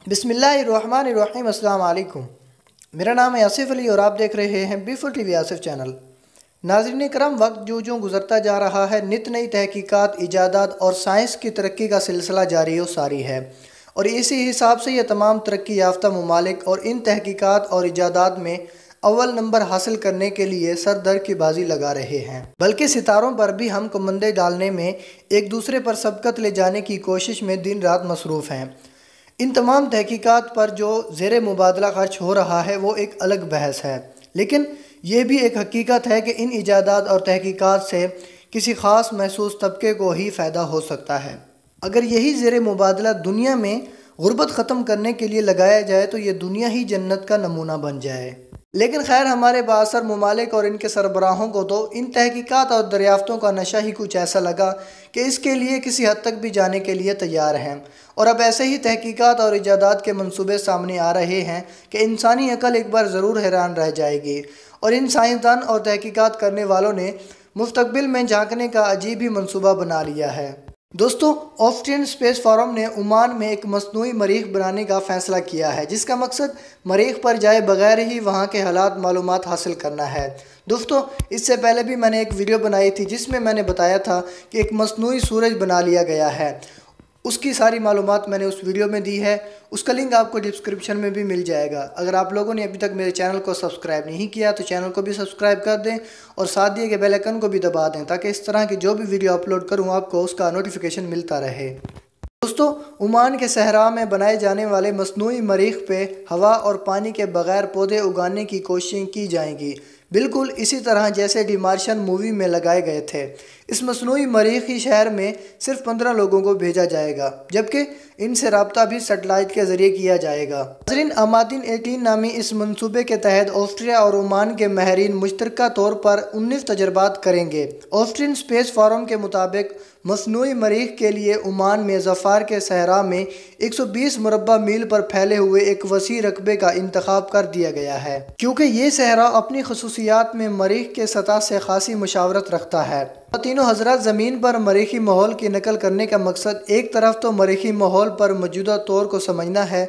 बिस्मिल्लाहिर्रहमानिर्रहीम। अस्सलाम वालेकुम। मेरा नाम है आसिफ अली और आप देख रहे हैं बीफुल टीवी आसिफ चैनल। नाज़रीन करम, वक्त जो गुज़रता जा रहा है, नित नई तहकीकात, इजादात और साइंस की तरक्की का सिलसिला जारी व सारी है, और इसी हिसाब से ये तमाम तरक्की याफ्ता ममालिक और इन तहकीकात और इजादात में अव्वल नंबर हासिल करने के लिए सर दर की बाजी लगा रहे हैं। बल्कि सितारों पर भी हम कमंदे डालने में, एक दूसरे पर सबकत ले जाने की कोशिश में दिन रात मसरूफ़ हैं। इन तमाम तहकीकात पर जो ज़ेर मुबादला खर्च हो रहा है वो एक अलग बहस है, लेकिन ये भी एक हकीकत है कि इन इजादात और तहकीकात से किसी ख़ास महसूस तबके को ही फ़ायदा हो सकता है। अगर यही ज़ेर मुबादला दुनिया में गुर्बत ख़त्म करने के लिए लगाया जाए तो ये दुनिया ही जन्नत का नमूना बन जाए। लेकिन खैर, हमारे बाअसर ममालिक और इनके सरबराहों को तो इन तहकीकात और दरियाफ़्तों का नशा ही कुछ ऐसा लगा कि इसके लिए किसी हद तक भी जाने के लिए तैयार हैं, और अब ऐसे ही तहकीकात और इजादात के मंसूबे सामने आ रहे हैं कि इंसानी अकल एक बार ज़रूर हैरान रह जाएगी। और इन साइंसदान और तहकीकात करने वालों ने मुस्तकबिल में झांकने का अजीब ही मंसूबा बना लिया है। दोस्तों, ऑस्ट्रियन स्पेस फोरम ने ओमान में एक मसनूई मरीख बनाने का फ़ैसला किया है, जिसका मकसद मरीख पर जाए बगैर ही वहाँ के हालात मालूमात हासिल करना है। दोस्तों, इससे पहले भी मैंने एक वीडियो बनाई थी जिसमें मैंने बताया था कि एक मसनूई सूरज बना लिया गया है। उसकी सारी मालूमात मैंने उस वीडियो में दी है, उसका लिंक आपको डिस्क्रिप्शन में भी मिल जाएगा। अगर आप लोगों ने अभी तक मेरे चैनल को सब्सक्राइब नहीं किया तो चैनल को भी सब्सक्राइब कर दें और साथ दिए गए बेल आइकन को भी दबा दें, ताकि इस तरह की जो भी वीडियो अपलोड करूं आपको उसका नोटिफिकेशन मिलता रहे। दोस्तों, ओमान के सहरा में बनाए जाने वाले मसनूई मरीख पे हवा और पानी के बगैर पौधे उगाने की कोशिशें की जाएंगी, बिल्कुल इसी तरह जैसे डी मार्शन मूवी में लगाए गए थे। इस मसनूई मरीखी शहर में सिर्फ 15 लोगों को भेजा जाएगा, जबकि इनसे रब्ता भी सेटेलाइट के ज़रिए किया जाएगा। नाज़रीन, अमादिन 18 नामी इस मंसूबे के तहत ऑस्ट्रिया और ओमान के माहिरीन मुश्तरका तौर पर 19 तजर्बात करेंगे। ऑस्ट्रियन स्पेस फोरम के मुताबिक मसनूई मरीख के लिए ओमान में ज़फ़ार के सहरा में 120 मुरब्बा मील पर फैले हुए एक वसी रकबे का इंतखाब कर दिया गया है, क्योंकि ये सहरा अपनी खसूसियात में मरीख के सतह से खासी मुशावरत रखता है। तीनों हज़रात ज़मीन पर मरीखी माहौल की नकल करने का मकसद एक तरफ तो मरीखी माहौल पर मौजूदा तौर को समझना है,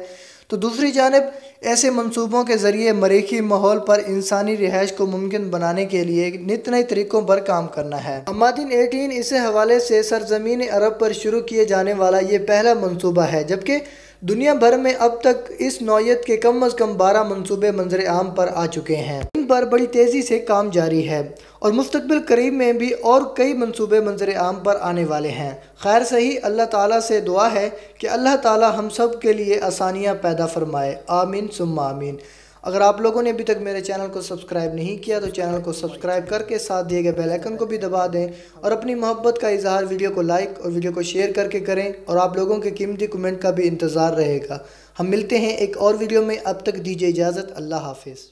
तो दूसरी जानब ऐसे मंसूबों के ज़रिए मरीखी माहौल पर इंसानी रिहाइश को मुमकिन बनाने के लिए नित नए तरीक़ों पर काम करना है। अमादिन 18 इस हवाले से सरज़मीन अरब पर शुरू किए जाने वाला ये पहला मंसूबा है, जबकि दुनिया भर में अब तक इस नौयत के कम अज़ कम 12 मंसूबे मंजर आम पर आ चुके हैं। इन पर बड़ी तेज़ी से काम जारी है और मुस्तकबिल करीब में भी और कई मंसूबे मंजर आम पर आने वाले हैं। खैर सही, अल्लाह ताला से दुआ है कि अल्लाह ताला हम सब के लिए आसानियाँ पैदा फरमाए। आमीन सुम्मा आमीन। अगर आप लोगों ने अभी तक मेरे चैनल को सब्सक्राइब नहीं किया तो चैनल को सब्सक्राइब करके साथ दिए गए बेल आइकन को भी दबा दें, और अपनी मोहब्बत का इजहार वीडियो को लाइक और वीडियो को शेयर करके करें, और आप लोगों के कीमती कमेंट का भी इंतज़ार रहेगा। हम मिलते हैं एक और वीडियो में, अब तक दीजिए इजाज़त। अल्लाह हाफिज़।